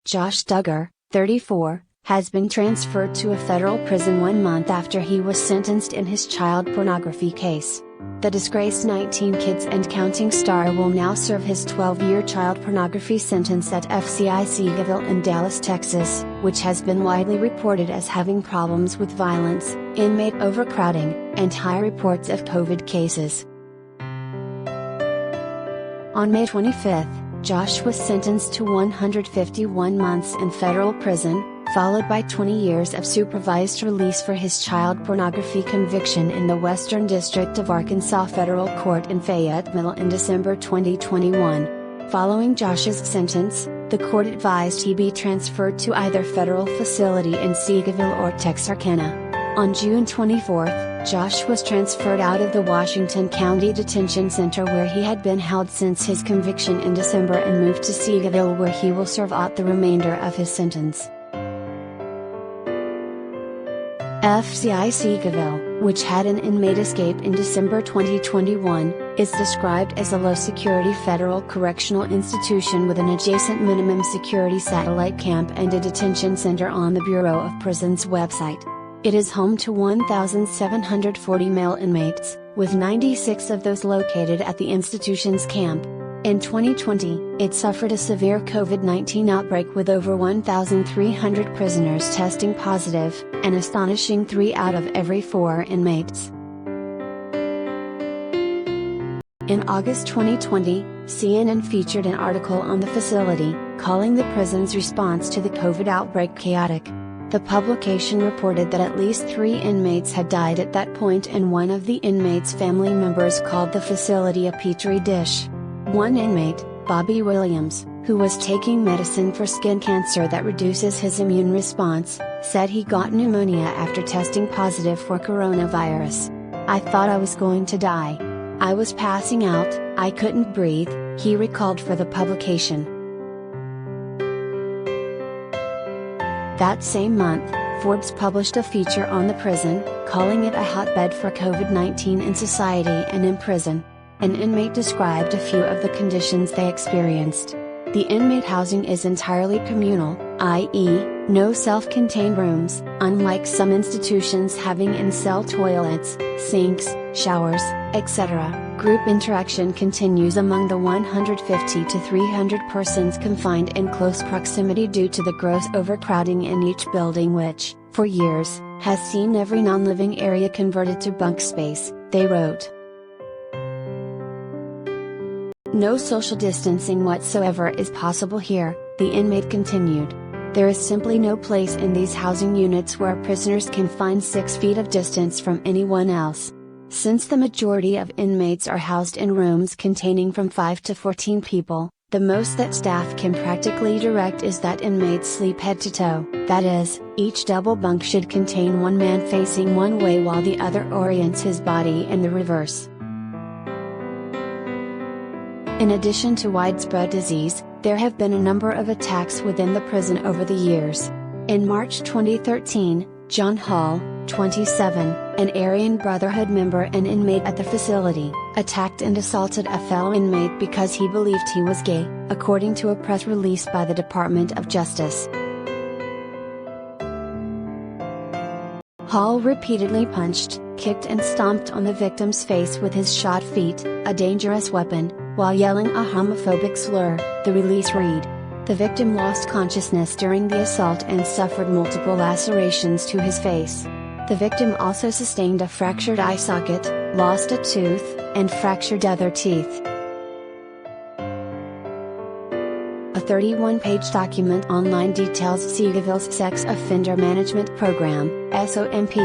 Josh Duggar, 34, has been transferred to a federal prison 1 month after he was sentenced in his child pornography case. The disgraced 19 kids and counting star will now serve his 12-year child pornography sentence at FCI Seagoville in Dallas, Texas, which has been widely reported as having problems with violence, inmate overcrowding, and high reports of COVID cases. On May 25, Josh was sentenced to 151 months in federal prison, followed by 20 years of supervised release for his child pornography conviction in the Western District of Arkansas Federal Court in Fayetteville in December 2021. Following Josh's sentence, the court advised he be transferred to either federal facility in Seagoville or Texarkana. On June 24, Josh was transferred out of the Washington County Detention Center where he had been held since his conviction in December and moved to Seagoville where he will serve out the remainder of his sentence. FCI Seagoville, which had an inmate escape in December 2021, is described as a low-security federal correctional institution with an adjacent minimum security satellite camp and a detention center on the Bureau of Prisons website. It is home to 1,740 male inmates, with 96 of those located at the institution's camp. In 2020, it suffered a severe COVID-19 outbreak with over 1,300 prisoners testing positive, an astonishing 3 out of every 4 inmates. In August 2020, CNN featured an article on the facility, calling the prison's response to the COVID outbreak chaotic. The publication reported that at least 3 inmates had died at that point and one of the inmates' family members called the facility a petri dish. One inmate, Bobby Williams, who was taking medicine for skin cancer that reduces his immune response, said he got pneumonia after testing positive for coronavirus. "I thought I was going to die. I was passing out, I couldn't breathe," he recalled for the publication. That same month, Forbes published a feature on the prison, calling it a hotbed for COVID-19 in society and in prison. An inmate described a few of the conditions they experienced. The inmate housing is entirely communal, i.e., no self-contained rooms, unlike some institutions having in-cell toilets, sinks, showers, etc. Group interaction continues among the 150 to 300 persons confined in close proximity due to the gross overcrowding in each building which, for years, has seen every non-living area converted to bunk space, they wrote. No social distancing whatsoever is possible here, the inmate continued. There is simply no place in these housing units where prisoners can find 6 feet of distance from anyone else. Since the majority of inmates are housed in rooms containing from 5 to 14 people, the most that staff can practically direct is that inmates sleep head to toe, that is, each double bunk should contain one man facing one way while the other orients his body in the reverse. In addition to widespread disease, there have been a number of attacks within the prison over the years. In March 2013, John Hall, 27, an Aryan Brotherhood member and inmate at the facility, attacked and assaulted a fellow inmate because he believed he was gay, according to a press release by the Department of Justice. Hall repeatedly punched, kicked and stomped on the victim's face with his shod feet, a dangerous weapon, while yelling a homophobic slur, the release read. The victim lost consciousness during the assault and suffered multiple lacerations to his face. The victim also sustained a fractured eye socket, lost a tooth, and fractured other teeth. A 31-page document online details Seagoville's Sex Offender Management Program, SOMP,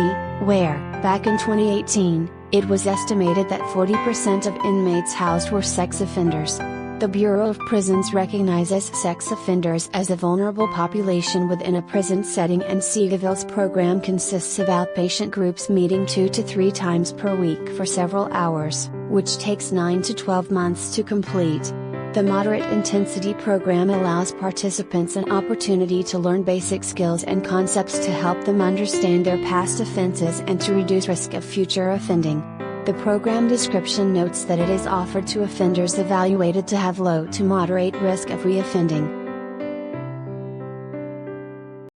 where, back in 2018, it was estimated that 40% of inmates housed were sex offenders. The Bureau of Prisons recognizes sex offenders as a vulnerable population within a prison setting, and Seagoville's program consists of outpatient groups meeting 2 to 3 times per week for several hours, which takes 9 to 12 months to complete. The moderate intensity program allows participants an opportunity to learn basic skills and concepts to help them understand their past offenses and to reduce risk of future offending. The program description notes that it is offered to offenders evaluated to have low to moderate risk of reoffending.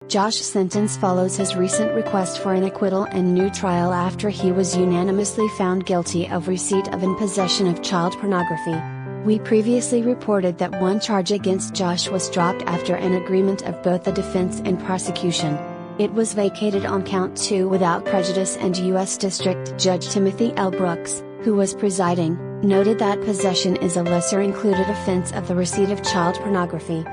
Josh's sentence follows his recent request for an acquittal and new trial after he was unanimously found guilty of receipt of and possession of child pornography. We previously reported that one charge against Josh was dropped after an agreement of both the defense and prosecution. It was vacated on count 2 without prejudice, and U.S. District Judge Timothy L. Brooks, who was presiding, noted that possession is a lesser included offense of the receipt of child pornography.